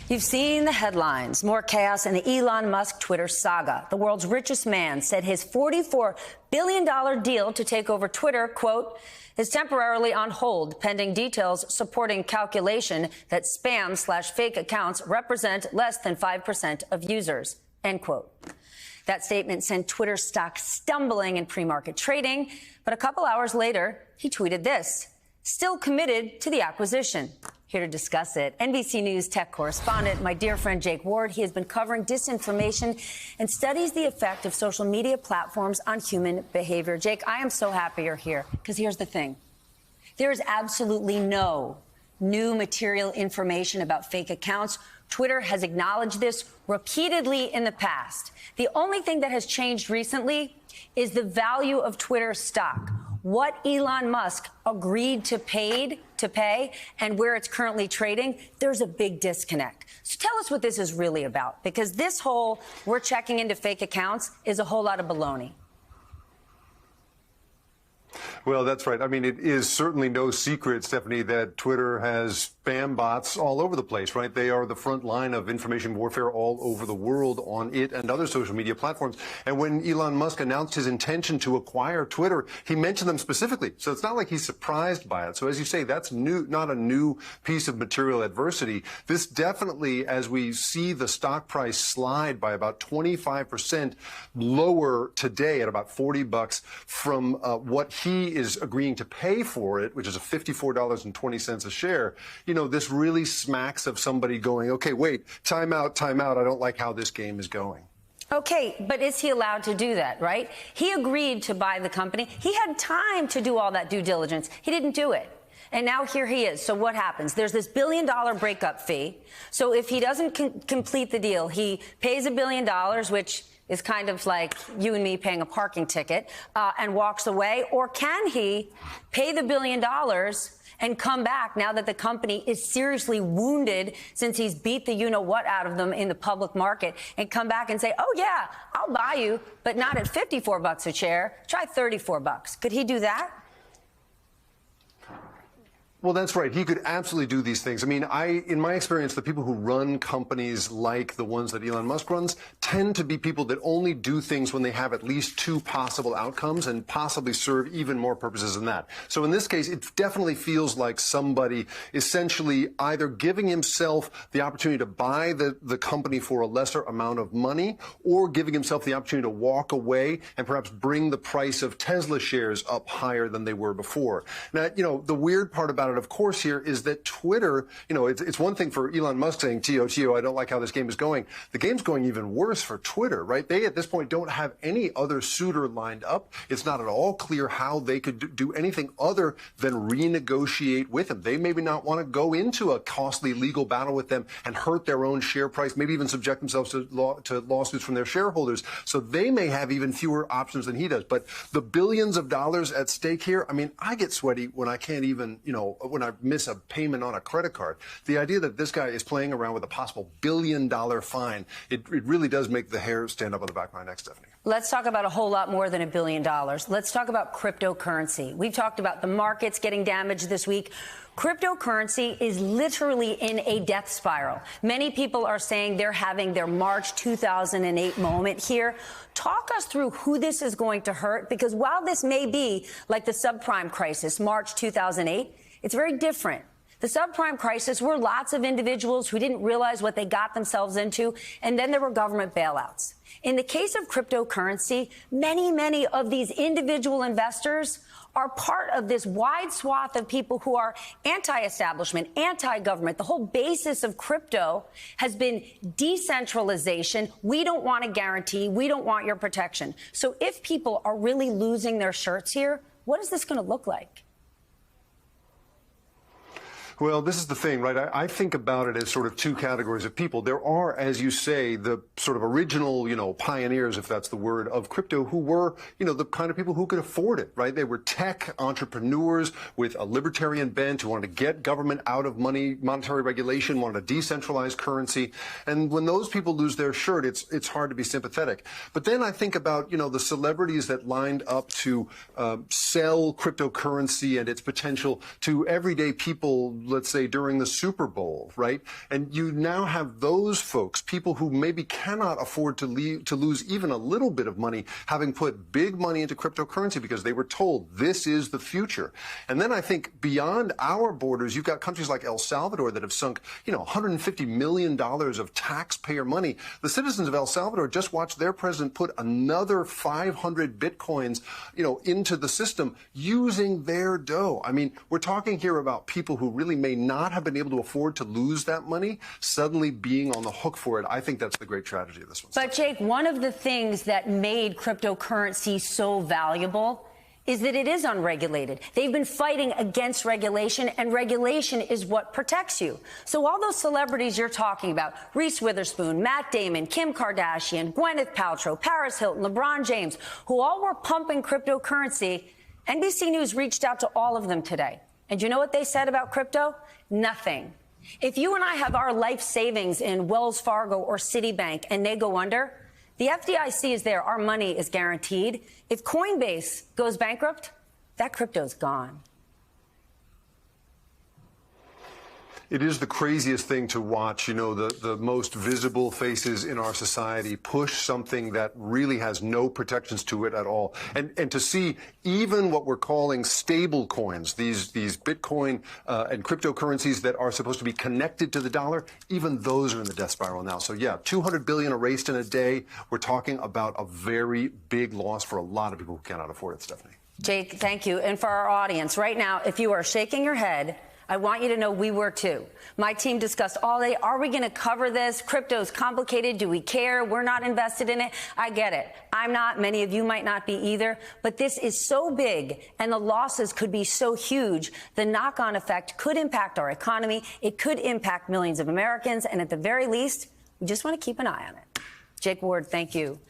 You've seen the headlines. More chaos in the Elon Musk Twitter saga. The world's richest man said his $44 billion deal to take over Twitter, quote, is temporarily on hold pending details supporting calculation that spam/fake accounts represent less than 5% of users, end quote. That statement sent Twitter stock stumbling in pre-market trading. But a couple hours later, he tweeted this, still committed to the acquisition. Here to discuss it, NBC News tech correspondent, my dear friend Jake Ward. He has been covering disinformation and studies the effect of social media platforms on human behavior. Jake, I am so happy you're here, because here's the thing. There is absolutely no new material information about fake accounts. Twitter has acknowledged this repeatedly in the past. The only thing that has changed recently is the value of Twitter's stock. What Elon Musk agreed to pay and where it's currently trading, there's a big disconnect. So tell us what this is really about, because this whole we're checking into fake accounts is a whole lot of baloney. Well, that's right. I mean, it is certainly no secret, Stephanie, that Twitter has spam bots all over the place, right? They are the front line of information warfare all over the world on it and other social media platforms. And when Elon Musk announced his intention to acquire Twitter, he mentioned them specifically. So it's not like he's surprised by it. So as you say, that's new, not a new piece of material adversity. This definitely, as we see the stock price slide by about 25% lower today at about $40 from what he is agreeing to pay for it, which is a $54.20 a share, you know, this really smacks of somebody going, okay, wait, time out, I don't like how this game is going. Okay, but is he allowed to do that, right? He agreed to buy the company. He had time to do all that due diligence. He didn't do it. And now here he is. So what happens? There's this $1 billion breakup fee. So if he doesn't complete the deal, he pays $1 billion, which is kind of like you and me paying a parking ticket, and walks away? Or can he pay the $1 billion and come back now that the company is seriously wounded since he's beat the you-know-what out of them in the public market, and come back and say, oh, yeah, I'll buy you, but not at $54 a share. Try $34. Could he do that? Well, that's right. He could absolutely do these things. I mean, in my experience, the people who run companies like the ones that Elon Musk runs tend to be people that only do things when they have at least two possible outcomes and possibly serve even more purposes than that. So in this case, it definitely feels like somebody essentially either giving himself the opportunity to buy the company for a lesser amount of money, or giving himself the opportunity to walk away and perhaps bring the price of Tesla shares up higher than they were before. Now, you know, the weird part about it, of course, here is that Twitter, you know, it's one thing for Elon Musk saying, T.O., I don't like how this game is going. The game's going even worse for Twitter, right? They, at this point, don't have any other suitor lined up. It's not at all clear how they could do anything other than renegotiate with him. They maybe not want to go into a costly legal battle with them and hurt their own share price, maybe even subject themselves to lawsuits from their shareholders. So they may have even fewer options than he does. But the billions of dollars at stake here, I mean, I get sweaty when I can't even, you know, when I miss a payment on a credit card. The idea that this guy is playing around with a possible $1 billion fine, it really does make the hair stand up on the back of my neck, Stephanie. Let's talk about a whole lot more than $1 billion. Let's talk about cryptocurrency. We've talked about the markets getting damaged this week. Cryptocurrency is literally in a death spiral. Many people are saying they're having their March 2008 moment here. Talk us through who this is going to hurt, because while this may be like the subprime crisis, March 2008, it's very different. The subprime crisis were lots of individuals who didn't realize what they got themselves into, and then there were government bailouts. In the case of cryptocurrency, many of these individual investors are part of this wide swath of people who are anti-establishment, anti-government. The whole basis of crypto has been decentralization. We don't want a guarantee. We don't want your protection. So if people are really losing their shirts here, what is this going to look like? Well, this is the thing, right? I think about it as sort of two categories of people. There are, as you say, the sort of original, you know, pioneers, if that's the word, of crypto, who were, you know, the kind of people who could afford it, right? They were tech entrepreneurs with a libertarian bent who wanted to get government out of monetary regulation, wanted a decentralized currency. And when those people lose their shirt, it's hard to be sympathetic. But then I think about, you know, the celebrities that lined up to sell cryptocurrency and its potential to everyday people let's say, during the Super Bowl, right? And you now have those folks, people who maybe cannot afford to lose even a little bit of money, having put big money into cryptocurrency because they were told this is the future. And then I think beyond our borders, you've got countries like El Salvador that have sunk, $150 million of taxpayer money. The citizens of El Salvador just watched their president put another 500 bitcoins, into the system using their dough. I mean, we're talking here about people who really may not have been able to afford to lose that money suddenly being on the hook for it. I think that's the great tragedy of this one. But Jake, one of the things that made cryptocurrency so valuable is that it is unregulated. They've been fighting against regulation, and regulation is what protects you. So all those celebrities you're talking about, Reese Witherspoon, Matt Damon, Kim Kardashian, Gwyneth Paltrow, Paris Hilton, LeBron James, who all were pumping cryptocurrency, NBC News reached out to all of them today. And you know what they said about crypto? Nothing. If you and I have our life savings in Wells Fargo or Citibank and they go under, the FDIC is there. Our money is guaranteed. If Coinbase goes bankrupt, that crypto's gone. It is the craziest thing to watch, the most visible faces in our society push something that really has no protections to it at all. And to see even what we're calling stable coins, these Bitcoin and cryptocurrencies that are supposed to be connected to the dollar, even those are in the death spiral now. So yeah, 200 billion erased in a day. We're talking about a very big loss for a lot of people who cannot afford it, Stephanie. Jake, thank you. And for our audience right now, if you are shaking your head, I want you to know we were too. My team discussed all day. Are we going to cover this? Crypto's complicated. Do we care? We're not invested in it. I get it. I'm not. Many of you might not be either. But this is so big and the losses could be so huge. The knock-on effect could impact our economy. It could impact millions of Americans. And at the very least, we just want to keep an eye on it. Jake Ward, thank you.